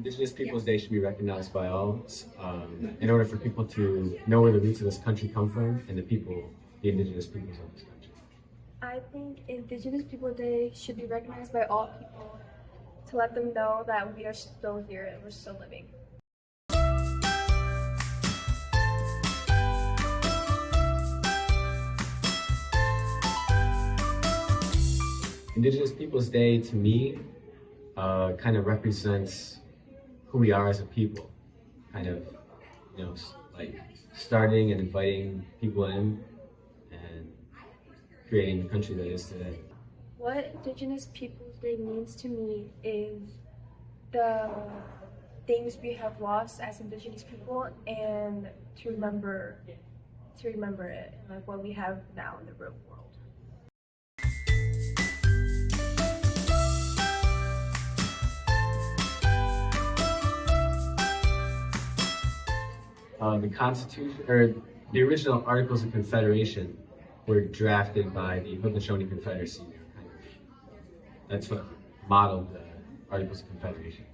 Indigenous Peoples Day should be recognized by all in order for people to know where the roots of this country come from and the indigenous peoples of this country. I think Indigenous People Day should be recognized by all people to let them know that we are still here and we're still living. Indigenous Peoples Day, to me, kind of represents who we are as a people. Kind of, like starting and inviting people in and creating the country that is today. What Indigenous Peoples Day means to me is the things we have lost as Indigenous people and to remember it and like what we have now in the real world. The Constitution, or the original Articles of Confederation, were drafted by the Haudenosaunee Confederacy. That's what modeled the Articles of Confederation.